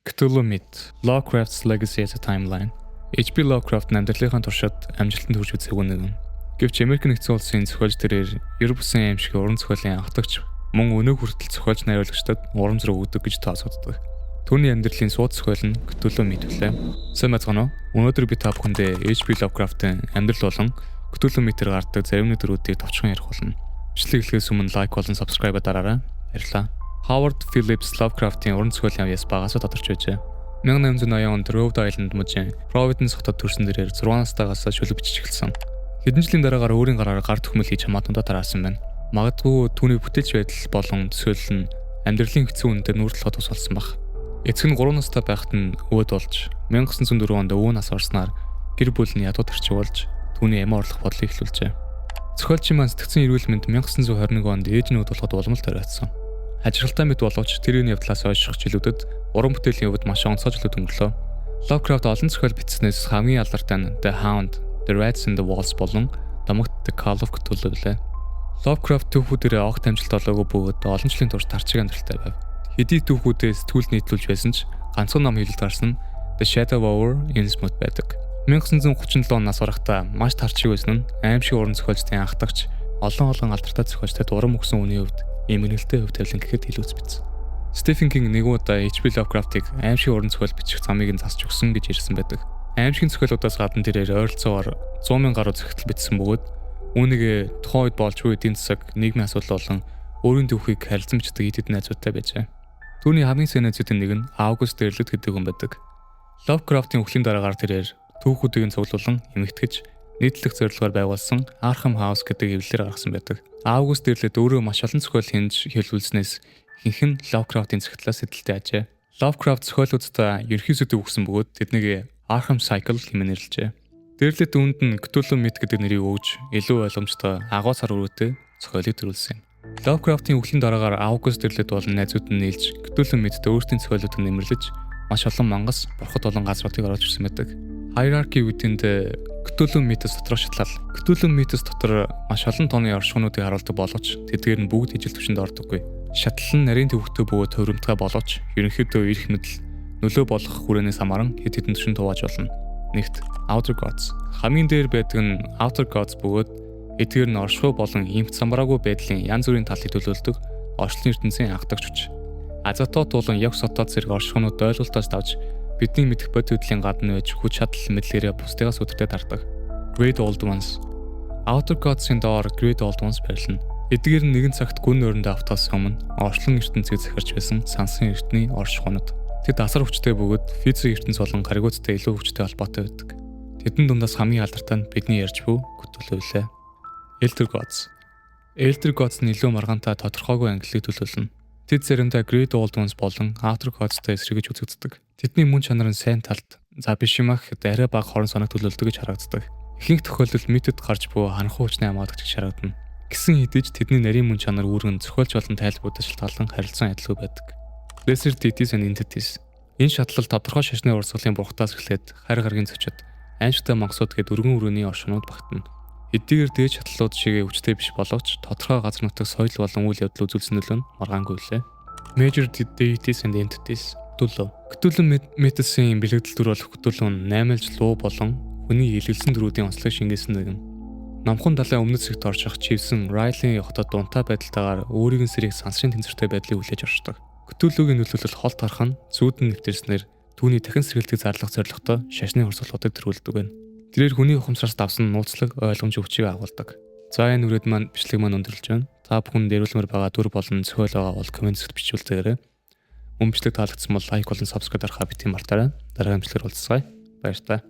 Cthulhu Myth, Lovecraft's Legacy as a Timeline. H.P. Lovecraft амьдралынхаа туршид амжилтанд хүрч үзээгүй нэгэн. Гэвч Америк нэгдсэн улсын зохиолч тэрээр ер бусын аимшиг уран зохиолын анхдагч мөн өнөө хүртэл зохиолч найруулагчдад урам зориг өгдөг гэж тооцогддог. Түүний амьдралын сууд зохиол нь Cthulhu Myth үлээ. Сайн бацгаана уу? Өнөөдөр би та бүхэндээ H.P. Lovecraft-ын амьдрал болон Cthulhu Myth-ээр гардаг зарим нэвтрүүлгүүдийг товчхон ярих болно. Бичлэг эхлэхээс өмнө лайк болон subscribe дараарай. Баярлалаа. Howard Phillips Lovecraft-ийн уран зохиолын авьяас багасаа тодорч байжээ. 1880 онд Rhode Island мужийн Providence хотод төрсэн дээрээ 6 настайгаас шүлэг бичиж эхэлсэн. Хэдэн жилийн дараагаар өөрийн гараар гар түхмэл хийж хамаатандаа тараарсан байна. Магадгүй түүний бүтээлч байдал болон төсөөлөл нь амьдралын хэцүү үндэд нүүртэл тус болсон баг. Эцэг нь 3 настай байхад нь өвд болж 1904 онд өвөө нас орсноор гэр бүл нь ядуу тарчиг болж түүний эмээ орлох бодлыг эхлүүлжээ. Зохиолчийн маань сэтгцэн эрүүл мэнд 1921 онд ээж нь өвд болоход уламжлалт тариацсан. Ажиргалтай мэд боловч тэрийн явдлаас ойших жилүүдэд уран бүтээлийн өвд маш онцгой жилүүд өнгөрлөө. Lovecraft олон зохиол бичснээс хамгийн алдартай нь The Hound, The Rats in the Walls болон Домогт The Call of Cthulhu билээ. Lovecraft түүхүүдээр огт амжилт олоогүй бөгөөд олон жилийн турш тарчиг амьдралтай байв. Хэдий түүхүүдээ сэтгүүл нийтлүүлж байсан ч ганцхан ном хэлэлт гарсан нь The Shadow Over Innsmouth байдаг. 1937 оноос барахтаа маш тарчиг байсан нь аимшиг уран зохиолчдын анхдагч олон алдартай зохиолчдод урам өгсөн үний хувьд эмгэнэлтэй хөв тавилан гэхэд илүү үзбиц. Stephen King нэг удаа H.P. Lovecraft-ыг аимшиг уран зохиол бичих замыг нь засч өгсөн гэж ирсэн байдаг. Аимшигын зохиолуудаас гадна тэрээр ойролцоогоор 100,000 гаруй зохиол бичсэн бөгөөд үүнийг тухайн үед болж буй эдийн засаг, нийгмийн асуудал болон өөрийн түүхийг харилцан бичдэг идэд найзуудтай байжээ. Түүний хамгийн сайн найзуудын нэг нь August Derleth гэдэг хүн байдаг. Lovecraft-ийн өхлийн дараагаар тэрээр түүхүүдийг цуглуулan эмэгтгэж нийтлэх зорилгоор байгуулсан Arkham House гэдэг эвлэлээр гаргасан байдаг. August Derleth өөрөө маш олон зохиол хийж хэлүүлснээс ихэнх нь Lovecraft-ийн зохиолоос эдэлтэй ажээ. Lovecraft зохиолуудаа ерхий сэдв өгсөн бөгөөд тэднийг Arkham Cycle хэмээн нэрлэжээ. Derleth үүнд нь Cthulhu Myth гэдэг нэрийг өгж илүү ойлгомжтой агуу сар өрөөтэй зохиолыг төрүүлсэн юм. Lovecraft-ийн өхлийн дараагаар August Derleth болон найзууд нь нийлж Cthulhu Myth-д өөрсдийн зохиолуудыг нэмэрлэж маш олон мангас бурхад болон газруудыг оруулж ирсэн байдаг. Hierarchy within the Cthulhu Mythos дотор шатлал. Cthulhu Mythos дотор маш олон тооны оршихуунуудыг харуулдаг боловч тэдгээр нь бүгд ижил түвшинд ордоггүй. Шатлал нь нарийн төвөгтэй бөгөөд төвөмтгай боловч ерөнхийдөө эрх мэдэл нөлөө болох хүрээнээс хамааран хэд хэдэн түвшинд хувааж болно. Нэгт Outer Gods. Хамгийн дээр байдаг нь Outer Gods бөгөөд эдгээр нь оршихуй болон иймт самбараагүй байдлын янз бүрийн талыг төлөөлдөг орчлон ертөнцийн анхдагч хүч. Азатот болон Yog Sothoth зэрэг оршихуунууд ойлголтоос давж бидний мэдэх бод хөдлийн гадна байж хүч чадал мэдлэрээ бусдыгаас өдөртөө дардаг. Great Old Ones. Outer Gods-ын доор Great Old Ones байрлана. Эдгээр нь нэгэн цагт гүн өрөндөө автоос өмнө орчлон ертөнцийг захирч байсан сансан эртний оршихуунууд. Тэд асар хүчтэй бөгөөд физик ертөнц болон гаригуудтай илүү хүчтэй холбоотой байдаг. Тэдэн дундаас хамгийн алдартай нь бидний ярьж буй Cthulhu лээ. Elder Gods. Elder Gods нь илүү маргаантай тодорхойгүй ангиллыг төлөөлнө. Тэд заримдаа Great Old Ones болон Outer Gods-тай эсрэгэж үзэгддэг. Тэдний мөн чанар нь сайн талд за биш юм ах арай бага хорон соног төлөөлдөг гэж харагддаг. Ихэнх тохиолдолд митэд гарч буй ханхуу хүчний хамгаалагдж гэж харагдана. Гэсэн хэдий ч тэдний нарийн мөн чанар үүргэн зохиолч болон тайлбаруудад шалтгаалan харилцан адилгүй байдаг. Lesser Deities and Entities. Энэ шатлал тодорхой шашны урсгалын бурхтаас эхлээд харь гаргийн зочид, аимшигтай мангасууд гээд өргөн өрөөний оршинууд багтана. Эдгээр дээд шатлалууд шигээ хүчтэй биш боловч тодорхой газар нутаг соёл болон үйл явдал үзүүлсэн нөлөө нь маргаангүй лээ. Major Deities and Entities. Cthulhu Mythos-ийн бэлэгдэл төр болох Cthulhu нь 8 жил луу болон хүний илгэлсэн дөрүүдийн онцлог шингээсэн нэгэн. Намхан далайн өмнөд хэсэгт орших чивсэн Riley хотод дунтай байдалтайгаар өөрийн сэрийг сансрын тэнцвэртэй байдлыг хүлээж авчдаг. Cthulhu-гийн нөлөөлөл холт харах нь зүүдэн нэвтэрснээр түүний дахин сэргэлтийг зарлах зорилготой шашны урсгалуудыг төрүүлдэг байна. Тэрээр хүний ухамсараас давсан нууцлаг ойлгомж өвчийг агуулдаг. За энэ үрээд маань бичлэг маань өндөрлж байна. Та бүхэн дээрүүлмээр байгаа дүр болон зохиол байгаа бол комментсэд бичүүлээрэй. Мөн бичлэг таалагдсан бол лайк болон subscribe дарахаа битгий мартаарай. Дараагийн бичлэгээр уулзцгаая. Баяр та.